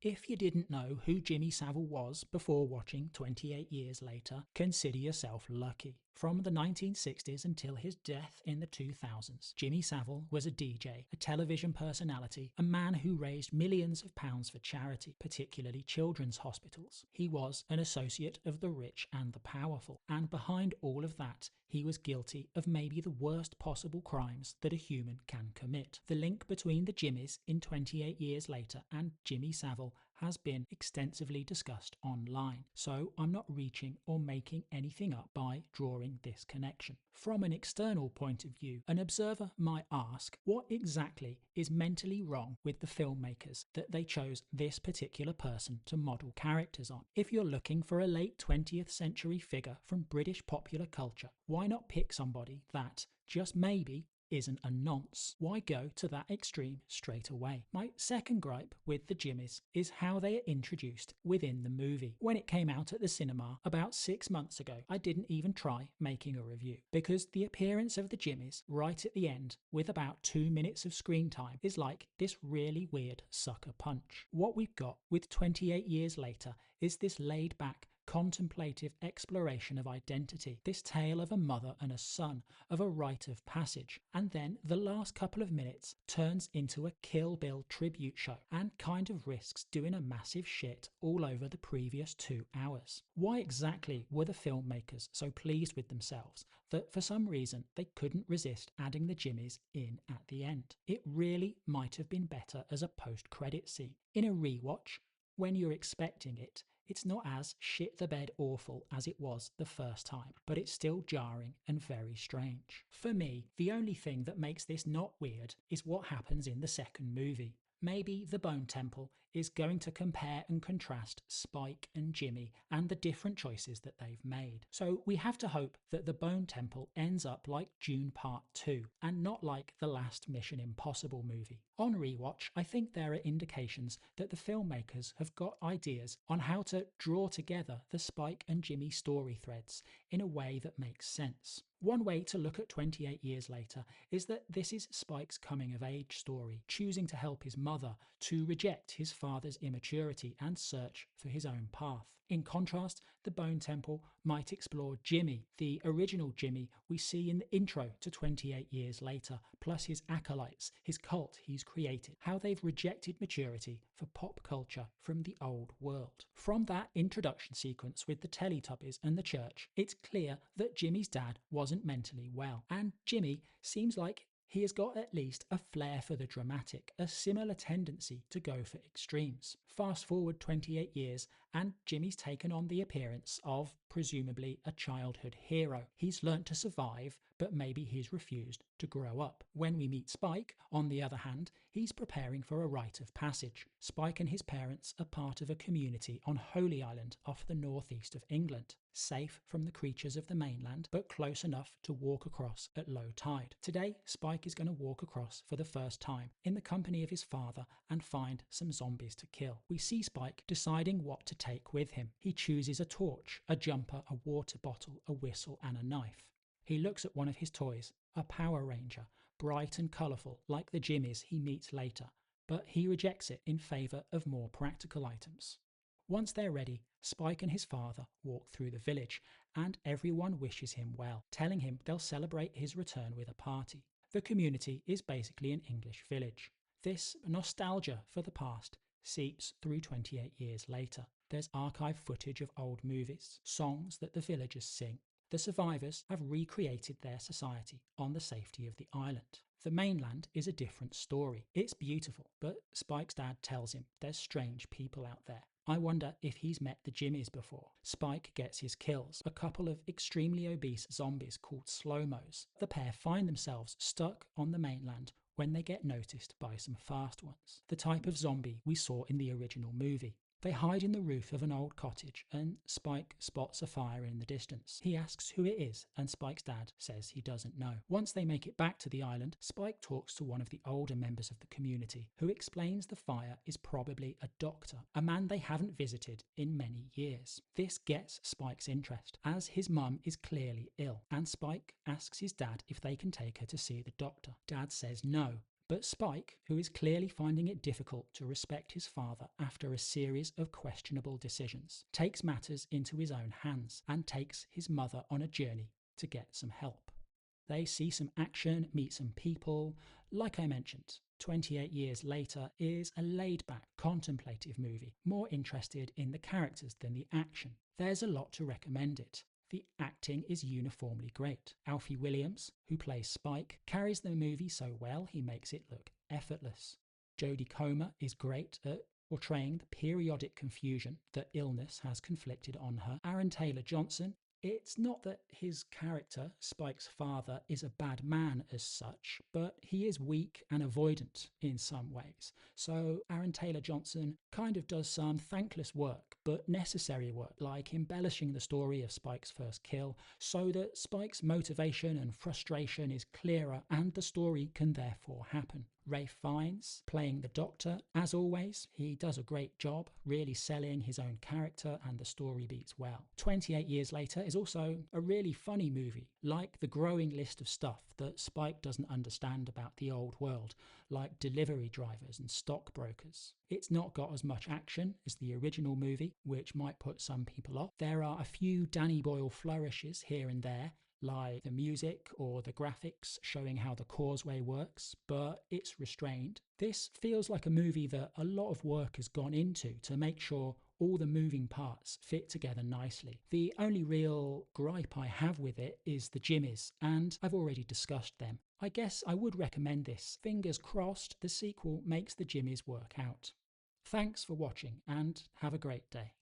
If you didn't know who Jimmy Savile was before watching 28 Years Later, consider yourself lucky. From the 1960s until his death in the 2000s, Jimmy Savile was a DJ, a television personality, a man who raised millions of pounds for charity, particularly children's hospitals. He was an associate of the rich and the powerful, and behind all of that, he was guilty of maybe the worst possible crimes that a human can commit. The link between the Jimmys in 28 Years Later and Jimmy Savile has been extensively discussed online, so I'm not reaching or making anything up by drawing this connection. From an external point of view, an observer might ask, what exactly is mentally wrong with the filmmakers that they chose this particular person to model characters on? If you're looking for a late 20th century figure from British popular culture, why not pick somebody that, just maybe, isn't a nonce? Why go to that extreme straight away? My second gripe with the Jimmys is how they are introduced within the movie. When it came out at the cinema about 6 months ago, I didn't even try making a review, because the appearance of the Jimmys right at the end with about 2 minutes of screen time is like this really weird sucker punch. What we've got with 28 Years Later is this laid back, contemplative exploration of identity, this tale of a mother and a son, of a rite of passage, and then the last couple of minutes turns into a Kill Bill tribute show and kind of risks doing a massive shit all over the previous 2 hours. Why exactly were the filmmakers so pleased with themselves that for some reason they couldn't resist adding the Jimmys in at the end? It really might have been better as a post-credit scene. In a rewatch, when you're expecting it, it's not as shit the bed awful as it was the first time, but it's still jarring and very strange. For me, the only thing that makes this not weird is what happens in the second movie. Maybe the Bone Temple is going to compare and contrast Spike and Jimmy and the different choices that they've made. So we have to hope that the Bone Temple ends up like Dune Part 2 and not like the last Mission Impossible movie. On rewatch, I think there are indications that the filmmakers have got ideas on how to draw together the Spike and Jimmy story threads in a way that makes sense. One way to look at 28 Years Later is that this is Spike's coming-of-age story, choosing to help his mother, to reject his father's immaturity and search for his own path. In contrast, the Bone Temple might explore Jimmy, the original Jimmy we see in the intro to 28 Years Later, plus his acolytes, his cult he's created, how they've rejected maturity for pop culture from the old world. From that introduction sequence with the Teletubbies and the church, it's clear that Jimmy's dad wasn't mentally well, and Jimmy seems like he has got at least a flair for the dramatic, a similar tendency to go for extremes. Fast forward 28 years and Jimmy's taken on the appearance of, presumably, a childhood hero. He's learnt to survive, but maybe he's refused to grow up. When we meet Spike, on the other hand, he's preparing for a rite of passage. Spike and his parents are part of a community on Holy Island off the northeast of England, safe from the creatures of the mainland, but close enough to walk across at low tide. Today, Spike is going to walk across for the first time in the company of his father and find some zombies to kill. We see Spike deciding what to take with him. He chooses a torch, a jumper, a water bottle, a whistle, and a knife. He looks at one of his toys, a Power Ranger, bright and colourful like the Jimmys he meets later, but he rejects it in favour of more practical items. Once they're ready, Spike and his father walk through the village, and everyone wishes him well, telling him they'll celebrate his return with a party. The community is basically an English village. This nostalgia for the past seeps through 28 years later. There's archive footage of old movies, songs that the villagers sing. The survivors have recreated their society on the safety of the island. The mainland is a different story. It's beautiful, but Spike's dad tells him there's strange people out there. I wonder if he's met the Jimmys before. Spike gets his kills, a couple of extremely obese zombies called slow-mos. The pair find themselves stuck on the mainland when they get noticed by some fast ones, the type of zombie we saw in the original movie. They hide in the roof of an old cottage, and Spike spots a fire in the distance. He asks who it is, and Spike's dad says he doesn't know. Once they make it back to the island, Spike talks to one of the older members of the community, who explains the fire is probably a doctor, a man they haven't visited in many years. This gets Spike's interest, as his mum is clearly ill, and Spike asks his dad if they can take her to see the doctor. Dad says no, But Spike, who is clearly finding it difficult to respect his father after a series of questionable decisions, takes matters into his own hands and takes his mother on a journey to get some help. They see some action, meet some people. Like I mentioned, 28 Years Later is a laid-back, contemplative movie, more interested in the characters than the action. There's a lot to recommend it. The acting is uniformly great. Alfie Williams, who plays Spike, carries the movie so well he makes it look effortless. Jodie Comer is great at portraying the periodic confusion that illness has conflicted on her. Aaron Taylor-Johnson, it's not that his character, Spike's father, is a bad man as such, but he is weak and avoidant in some ways. So Aaron Taylor-Johnson kind of does some thankless work, but necessary work, like embellishing the story of Spike's first kill, so that Spike's motivation and frustration is clearer and the story can therefore happen. Ralph Fiennes, playing the Doctor, as always, he does a great job, really selling his own character and the story beats well. 28 Years Later is also a really funny movie, like the growing list of stuff that Spike doesn't understand about the old world, like delivery drivers and stockbrokers. It's not got as much action as the original movie, which might put some people off. There are a few Danny Boyle flourishes here and there, like the music or the graphics showing how the causeway works, but it's restrained. This feels like a movie that a lot of work has gone into to make sure all the moving parts fit together nicely. The only real gripe I have with it is the jimmies, and I've already discussed them. I guess I would recommend this. Fingers crossed the sequel makes the jimmies work out. Thanks for watching and have a great day.